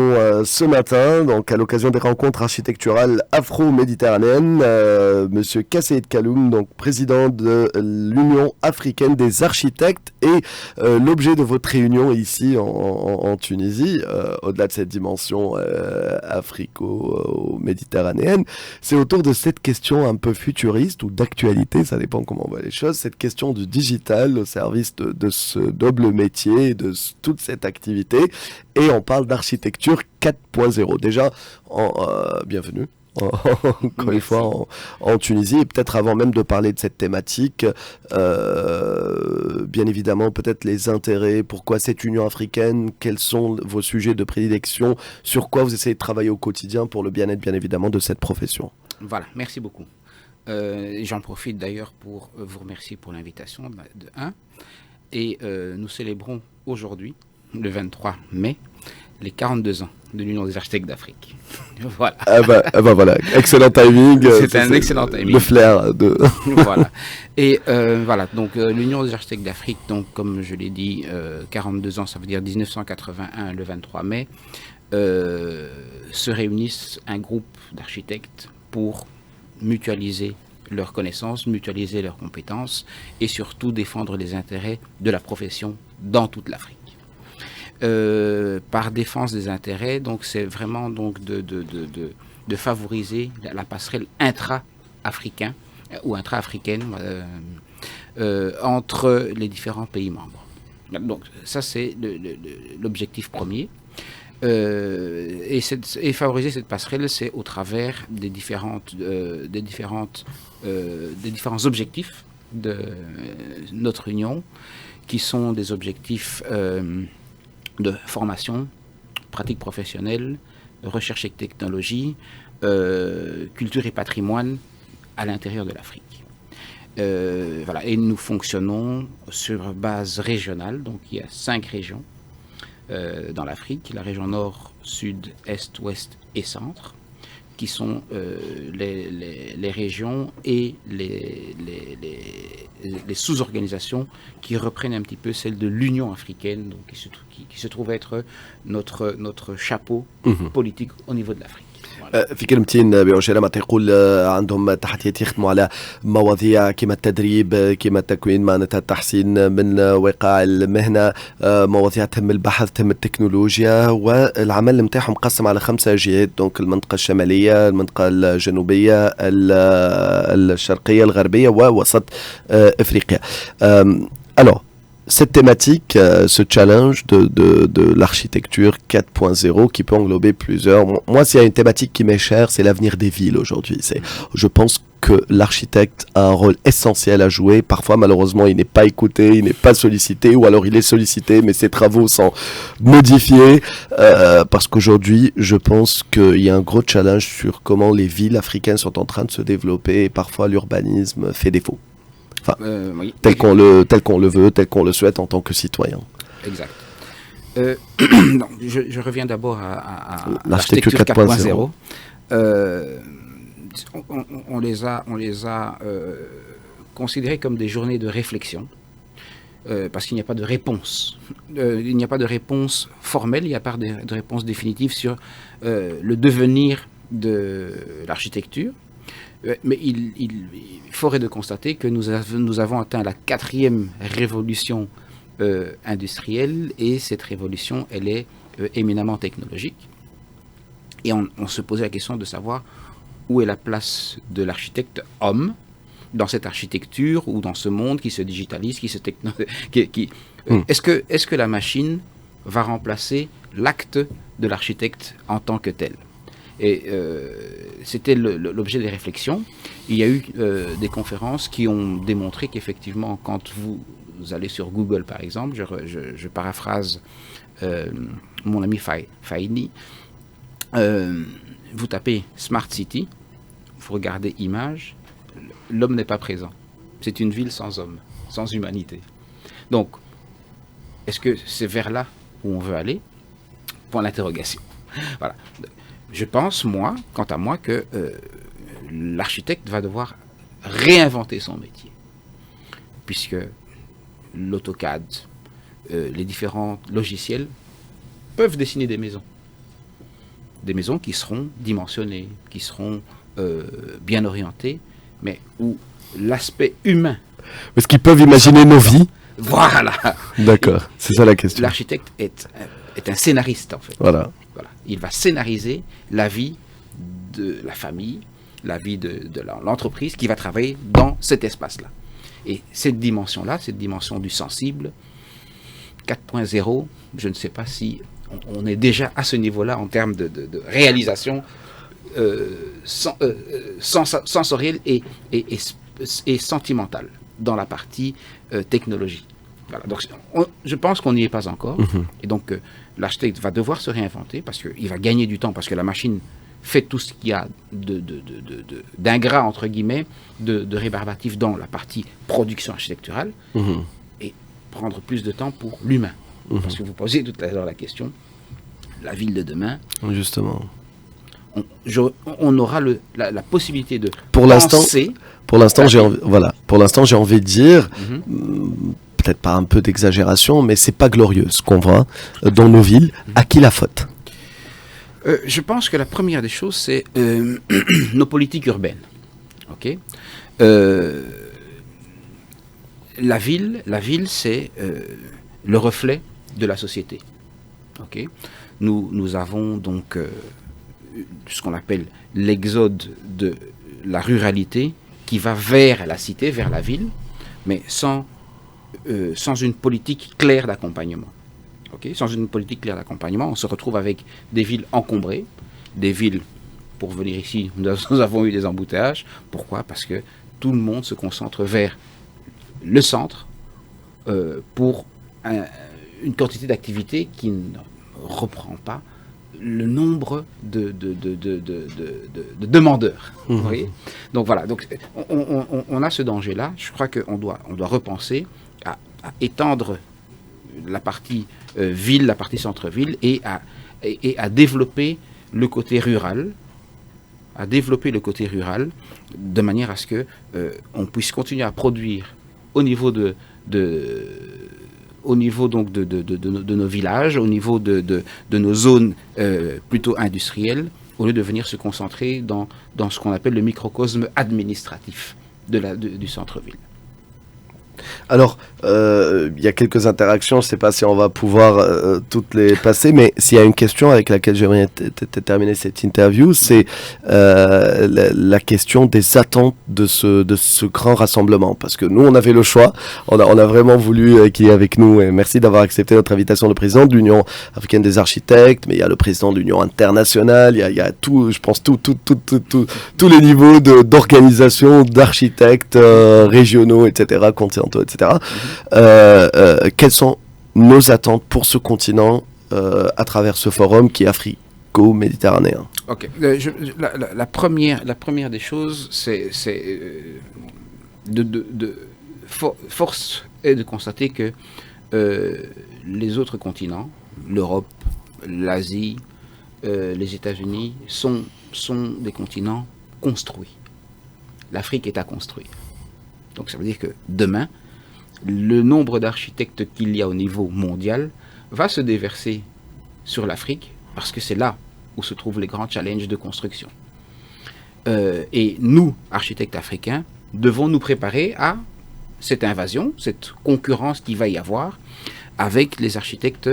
Ce matin, donc à l'occasion des rencontres architecturales afro-méditerranéennes, Monsieur Kassaïd Kaloum, donc président de l'Union africaine des architectes, et l'objet de votre réunion ici en Tunisie, au-delà de cette dimension africo-méditerranéenne, c'est autour de cette question un peu futuriste ou d'actualité, ça dépend comment on voit les choses, cette question du digital au service de ce double métier, toute cette activité. Et on parle d'architecture 4.0. Déjà, bienvenue. Encore une fois Merci. en Tunisie, et peut-être avant même de parler de cette thématique, bien évidemment peut-être les intérêts, pourquoi cette Union africaine, quels sont vos sujets de prédilection, sur quoi vous essayez de travailler au quotidien pour le bien-être bien évidemment de cette profession. Voilà, merci beaucoup. J'en profite d'ailleurs pour vous remercier pour l'invitation de 1. Et nous célébrons aujourd'hui, le 23 mai, les 42 ans de l'Union des architectes d'Afrique. Voilà. Ah bah voilà, excellent timing. C'est un excellent timing. Le flair de... Voilà. Et voilà, donc l'Union des architectes d'Afrique, donc comme je l'ai dit, 42 ans, ça veut dire 1981, le 23 mai, se réunissent un groupe d'architectes pour mutualiser leurs connaissances, mutualiser leurs compétences et surtout défendre les intérêts de la profession dans toute l'Afrique. Par défense des intérêts, donc c'est vraiment donc de favoriser la passerelle intra-africain ou intra-africaine entre les différents pays membres. Donc ça c'est l'objectif premier. Et favoriser cette passerelle, c'est au travers des différents objectifs de notre union, qui sont des objectifs de formation, pratique professionnelle, recherche et technologie, culture et patrimoine à l'intérieur de l'Afrique. Voilà. Et nous fonctionnons sur base régionale, donc il y a 5 régions dans l'Afrique, la région nord, sud, est, ouest et centre, qui sont les régions et les sous-organisations qui reprennent un petit peu celle de l'Union africaine, donc qui se trouve être notre chapeau politique au niveau de l'Afrique. في كلمتين بعجالة ما تقول عندهم تحديات يخدموا على مواضيع كما التدريب كما التكوين معناتها التحسين من وقاع المهنة مواضيع تهم البحث تهم التكنولوجيا والعمل نتاعهم مقسم على 5 جهات دونك المنطقة الشمالية المنطقة الجنوبية الشرقية الغربية ووسط افريقيا. Alors cette thématique, ce challenge de l'architecture 4.0 qui peut englober plusieurs... Moi, s'il y a une thématique qui m'est chère, c'est l'avenir des villes aujourd'hui. Je pense que l'architecte a un rôle essentiel à jouer. Parfois, malheureusement, il n'est pas écouté, il n'est pas sollicité, ou alors il est sollicité, mais ses travaux sont modifiés. Parce qu'aujourd'hui, je pense qu'il y a un gros challenge sur comment les villes africaines sont en train de se développer et parfois l'urbanisme fait défaut. Enfin, oui. tel qu'on le veut, tel qu'on le souhaite en tant que citoyen. Exact. Donc, je reviens d'abord à l'architecture 4.0. On les a considérés comme des journées de réflexion, parce qu'il n'y a pas de réponse. Il n'y a pas de réponse formelle, il n'y a pas de réponse définitive sur le devenir de l'architecture. Mais il faudrait de constater que nous avons atteint la 4e révolution industrielle, et cette révolution, elle est éminemment technologique. Et on se posait la question de savoir où est la place de l'architecte homme dans cette architecture ou dans ce monde qui se digitalise, est-ce que la machine va remplacer l'acte de l'architecte en tant que tel? Et c'était l'objet des réflexions. Il y a eu des conférences qui ont démontré qu'effectivement, quand vous allez sur Google, par exemple, je paraphrase mon ami Faini, vous tapez Smart City, vous regardez images, l'homme n'est pas présent. C'est une ville sans homme, sans humanité. Donc, est-ce que c'est vers là où on veut aller? Point d'interrogation. Voilà. Je pense, quant à moi, que l'architecte va devoir réinventer son métier, puisque l'AutoCAD, les différents logiciels peuvent dessiner des maisons. des maisons qui seront dimensionnées, qui seront bien orientées, mais où l'aspect humain... Est-ce qu'ils peuvent imaginer nos vies? Voilà. D'accord, c'est ça la question. L'architecte est un scénariste, en fait. Voilà. Il va scénariser la vie de la famille, la vie de l'entreprise qui va travailler dans cet espace-là. Et cette dimension-là, cette dimension du sensible, 4.0, je ne sais pas si on est déjà à ce niveau-là en termes de réalisation sensorielle et sentimentale dans la partie technologie. Voilà. Donc, je pense qu'on n'y est pas encore. Et donc, l'architecte va devoir se réinventer parce qu'il va gagner du temps, parce que la machine fait tout ce qu'il y a d'ingrat, entre guillemets, de rébarbatif dans la partie production architecturale, et prendre plus de temps pour l'humain. Parce que vous posez tout à l'heure la question, la ville de demain. Justement. On aura la possibilité de pour penser... Pour l'instant, j'ai envie de dire, peut-être pas un peu d'exagération, mais c'est pas glorieux ce qu'on voit dans nos villes. À qui la faute? Je pense que la première des choses, c'est nos politiques urbaines. Ok. La ville, c'est le reflet de la société. Ok. Nous avons donc ce qu'on appelle l'exode de la ruralité qui va vers la cité, vers la ville, mais sans une politique claire d'accompagnement. Okay. Sans une politique claire d'accompagnement, on se retrouve avec des villes encombrées, des villes, pour venir ici, nous avons eu des embouteillages. Pourquoi? Parce que tout le monde se concentre vers le centre pour une quantité d'activités qui ne reprend pas le nombre de demandeurs. Vous voyez? Donc voilà, donc, on a ce danger-là. Je crois qu'on doit repenser à étendre la partie ville, la partie centre-ville, et à développer le côté rural, de manière à ce que on puisse continuer à produire au niveau de nos villages, au niveau de nos zones plutôt industrielles, au lieu de venir se concentrer dans ce qu'on appelle le microcosme administratif du centre-ville. Alors, il y a quelques interactions, je ne sais pas si on va pouvoir toutes les passer, mais s'il y a une question avec laquelle j'aimerais terminer cette interview, c'est la question des attentes de ce grand rassemblement. Parce que nous, on avait le choix, on a vraiment voulu qu'il y ait avec nous, et merci d'avoir accepté notre invitation, le président de l'Union africaine des architectes, mais il y a le président de l'Union internationale, il y a tout, je pense, tous les niveaux d'organisation, d'architectes régionaux, etc., continentaux, etc. Quelles sont nos attentes pour ce continent à travers ce forum qui est africo-méditerranéen? Ok. La première des choses, c'est force est de constater que les autres continents, l'Europe, l'Asie, les États-Unis, sont des continents construits. L'Afrique est à construire. Donc ça veut dire que demain, le nombre d'architectes qu'il y a au niveau mondial va se déverser sur l'Afrique parce que c'est là où se trouvent les grands challenges de construction. Et nous, architectes africains, devons nous préparer à cette invasion, cette concurrence qu'il va y avoir avec les architectes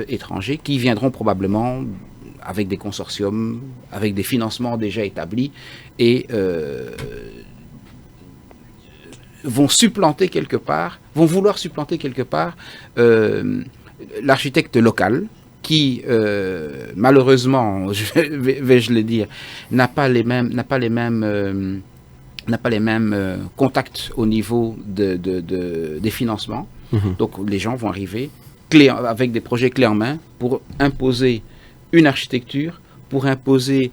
étrangers qui viendront probablement avec des consortiums, avec des financements déjà établis et vont vouloir supplanter quelque part l'architecte local qui, malheureusement, vais-je le dire, n'a pas les mêmes contacts au niveau des financements. Donc les gens vont arriver avec des projets clés en main pour imposer une architecture, pour imposer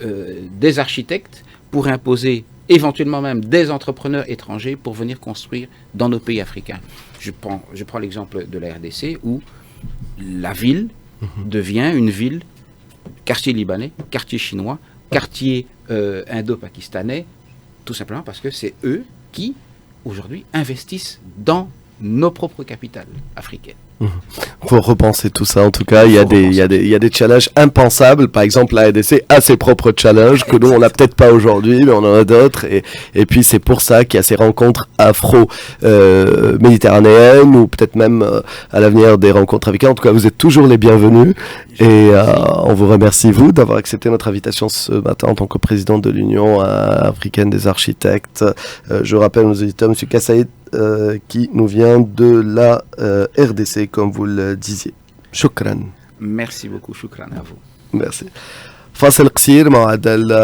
des architectes, pour imposer éventuellement même des entrepreneurs étrangers pour venir construire dans nos pays africains. Je prends l'exemple de la RDC où la ville devient une ville, quartier libanais, quartier chinois, quartier indo-pakistanais, tout simplement parce que c'est eux qui, aujourd'hui, investissent dans nos propres capitales africaines. Faut repenser tout ça. En tout cas, il y a des challenges impensables. Par exemple, la RDC a ses propres challenges que nous on n'a peut-être pas aujourd'hui, mais on en a d'autres. Et puis c'est pour ça qu'il y a ces rencontres afro-méditerranéennes ou peut-être même à l'avenir des rencontres africaines. En tout cas, vous êtes toujours les bienvenus. Et on vous remercie vous d'avoir accepté notre invitation ce matin en tant que président de l'Union africaine des architectes. Je rappelle aux auditeurs, M. Kassaïd, qui nous vient de la RDC, comme vous le disiez. Shukran. Merci beaucoup, shukran à vous. Merci. فاصل قصير مع